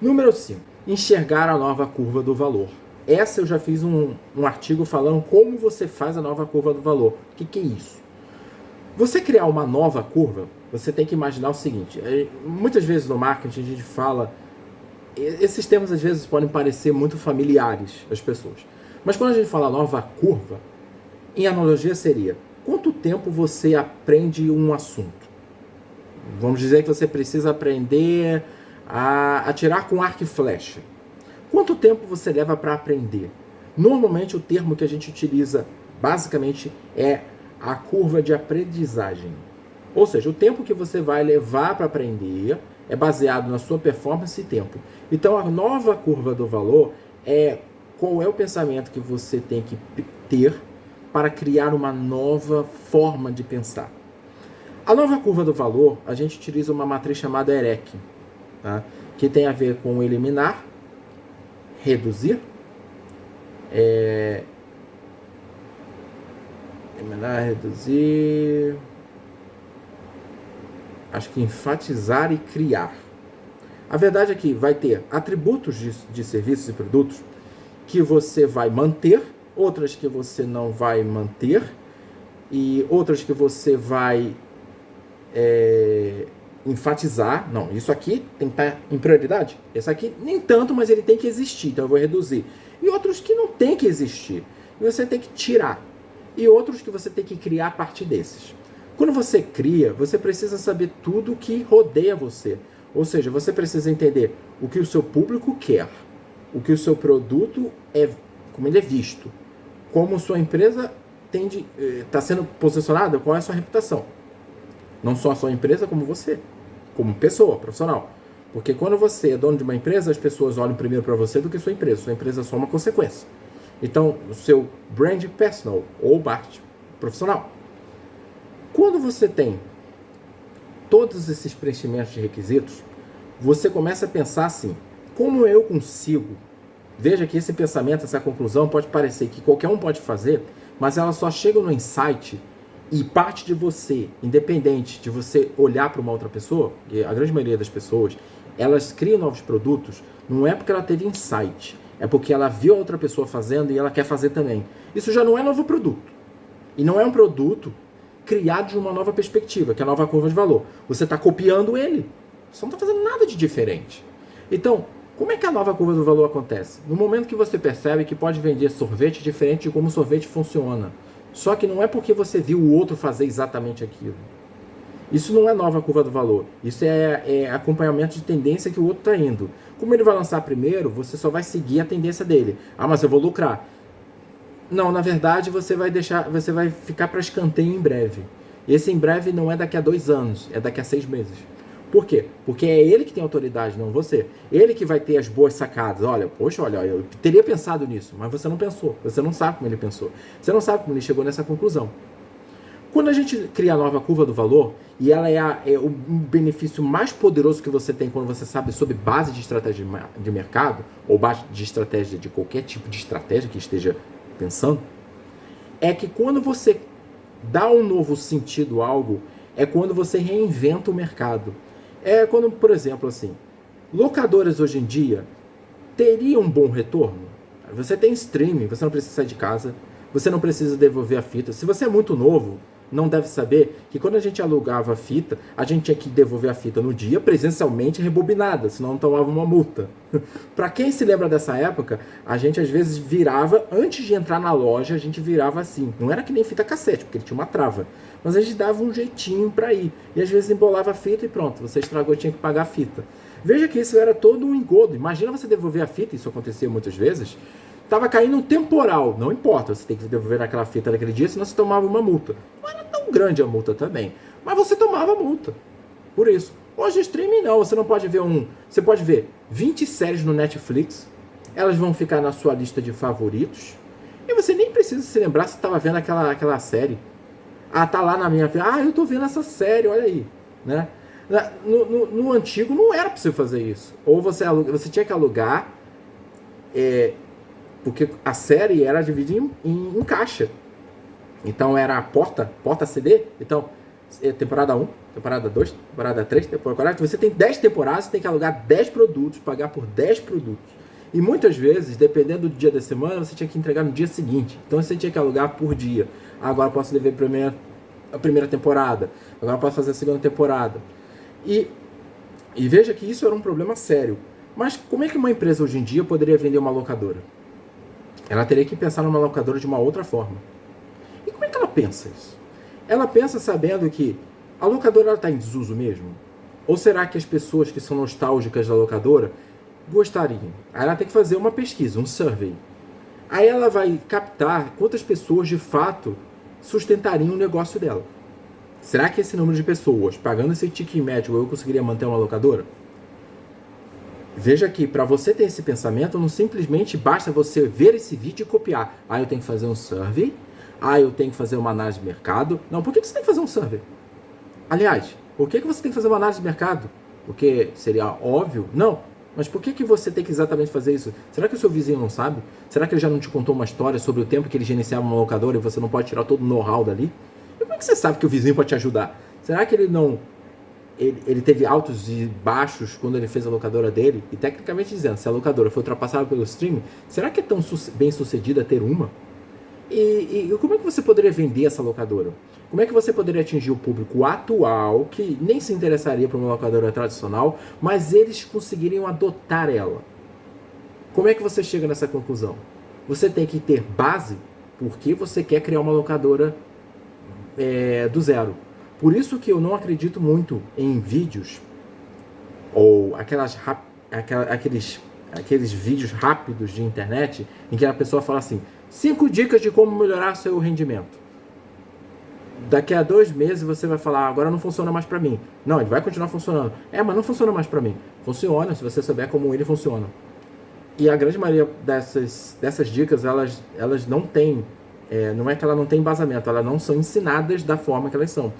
Número 5. Enxergar a nova curva do valor. Essa eu já fiz um artigo falando como você faz a nova curva do valor. O que é isso? Você criar uma nova curva, você tem que imaginar o seguinte. Muitas vezes no marketing a gente fala... Esses termos às vezes podem parecer muito familiares às pessoas. Mas quando a gente fala nova curva, em analogia seria: quanto tempo você aprende um assunto? Vamos dizer que você precisa aprender a atirar com arco e flecha. Quanto tempo você leva para aprender? Normalmente o termo que a gente utiliza basicamente é a curva de aprendizagem. Ou seja, o tempo que você vai levar para aprender é baseado na sua performance e tempo. Então a nova curva do valor é qual é o pensamento que você tem que ter para criar uma nova forma de pensar. A nova curva do valor, a gente utiliza uma matriz chamada EREC, tá? Que tem a ver com eliminar, reduzir, acho que enfatizar e criar. A verdade é que vai ter atributos de serviços e produtos que você vai manter, outras que você não vai manter, e outras que você vai enfatizar. Não, isso aqui tem que estar em prioridade. Esse aqui nem tanto, mas ele tem que existir, então eu vou reduzir. E outros que não tem que existir, e você tem que tirar. E outros que você tem que criar a partir desses. Quando você cria, você precisa saber tudo que rodeia você. Ou seja, você precisa entender o que o seu público quer, o que o seu produto é, como ele é visto, como sua empresa está sendo posicionada, qual é a sua reputação. Não só a sua empresa, como você, como pessoa, profissional. Porque quando você é dono de uma empresa, as pessoas olham primeiro para você do que sua empresa. Sua empresa é só uma consequência. Então, o seu brand personal ou profissional. Quando você tem todos esses preenchimentos de requisitos, você começa a pensar assim: como eu consigo? Veja que esse pensamento, essa conclusão pode parecer que qualquer um pode fazer, mas ela só chega no insight e parte de você, independente de você olhar para uma outra pessoa. E a grande maioria das pessoas, elas criam novos produtos, não é porque ela teve insight, é porque ela viu a outra pessoa fazendo e ela quer fazer também. Isso já não é novo produto. E não é um produto criado de uma nova perspectiva, que é a nova curva de valor. Você está copiando ele. Você não está fazendo nada de diferente. Então, como é que a nova curva do valor acontece? No momento que você percebe que pode vender sorvete diferente de como o sorvete funciona. Só que não é porque você viu o outro fazer exatamente aquilo. Isso não é nova curva do valor. Isso é acompanhamento de tendência que o outro está indo. Como ele vai lançar primeiro, você só vai seguir a tendência dele. Ah, mas eu vou lucrar. Não, na verdade você vai ficar para escanteio em breve. Esse em breve não é daqui a 2 anos, é daqui a 6 meses. Por quê? Porque é ele que tem autoridade, não você. Ele que vai ter as boas sacadas. Olha, poxa, olha, eu teria pensado nisso, mas você não pensou. Você não sabe como ele pensou. Você não sabe como ele chegou nessa conclusão. Quando a gente cria a nova curva do valor, e ela é o benefício mais poderoso que você tem quando você sabe sobre base de estratégia de mercado, ou base de estratégia de qualquer tipo de estratégia que esteja pensando, é que quando você dá um novo sentido a algo, é quando você reinventa o mercado. É quando, por exemplo, assim, locadoras hoje em dia teriam um bom retorno. Você tem streaming, você não precisa sair de casa, você não precisa devolver a fita. Se você é muito novo, não deve saber que quando a gente alugava a fita, a gente tinha que devolver a fita no dia, presencialmente rebobinada, senão não tomava uma multa. Para quem se lembra dessa época, a gente às vezes virava, antes de entrar na loja, a gente virava assim. Não era que nem fita cassete, porque ele tinha uma trava. Mas a gente dava um jeitinho para ir. E às vezes embolava a fita e pronto, você estragou e tinha que pagar a fita. Veja que isso era todo um engodo. Imagina você devolver a fita, isso acontecia muitas vezes. Tava caindo um temporal, não importa, você tem que devolver naquela fita naquele dia, senão você tomava uma multa. Não era tão grande a multa também, mas você tomava multa. Por isso. Hoje streaming não, você não pode ver você pode ver 20 séries no Netflix, elas vão ficar na sua lista de favoritos, e você nem precisa se lembrar se estava vendo aquela série. Ah, tá lá na minha... Ah, eu tô vendo essa série, olha aí, né? No antigo não era pra você fazer isso. Ou você tinha que alugar, porque a série era dividida em caixa. Então era a porta CD. Então temporada 1, temporada 2, temporada 3, temporada 4. Você tem 10 temporadas, você tem que alugar 10 produtos, pagar por 10 produtos. E muitas vezes, dependendo do dia da semana, você tinha que entregar no dia seguinte. Então você tinha que alugar por dia. Agora eu posso levar a primeira temporada. Agora eu posso fazer a segunda temporada. E veja que isso era um problema sério. Mas como é que uma empresa hoje em dia poderia vender uma locadora? Ela teria que pensar numa locadora de uma outra forma. E como é que ela pensa isso? Ela pensa sabendo que a locadora está em desuso mesmo? Ou será que as pessoas que são nostálgicas da locadora gostariam? Aí ela tem que fazer uma pesquisa, um survey. Aí ela vai captar quantas pessoas de fato sustentariam o negócio dela. Será que esse número de pessoas, pagando esse ticket médio, eu conseguiria manter uma locadora? Veja que para você ter esse pensamento, não simplesmente basta você ver esse vídeo e copiar. Eu tenho que fazer um survey. Eu tenho que fazer uma análise de mercado. Não, por que você tem que fazer um survey? Aliás, por que você tem que fazer uma análise de mercado? Porque seria óbvio? Não. Mas por que você tem que exatamente fazer isso? Será que o seu vizinho não sabe? Será que ele já não te contou uma história sobre o tempo que ele gerenciava uma locadora e você não pode tirar todo o know-how dali? E como é que você sabe que o vizinho pode te ajudar? Será que ele não... Ele teve altos e baixos quando ele fez a locadora dele? E tecnicamente dizendo, se a locadora foi ultrapassada pelo streaming, será que é tão bem sucedida ter uma? E como é que você poderia vender essa locadora? Como é que você poderia atingir o público atual, que nem se interessaria por uma locadora tradicional, mas eles conseguiriam adotar ela? Como é que você chega nessa conclusão? Você tem que ter base porque você quer criar uma locadora do zero. Por isso que eu não acredito muito em vídeos ou aqueles vídeos rápidos de internet em que a pessoa fala assim, 5 dicas de como melhorar seu rendimento. Daqui a 2 meses você vai falar, agora não funciona mais para mim. Não, ele vai continuar funcionando. Mas não funciona mais para mim. Funciona se você souber como ele funciona. E a grande maioria dessas dicas, elas não têm, não é que ela não tem embasamento, elas não são ensinadas da forma que elas são.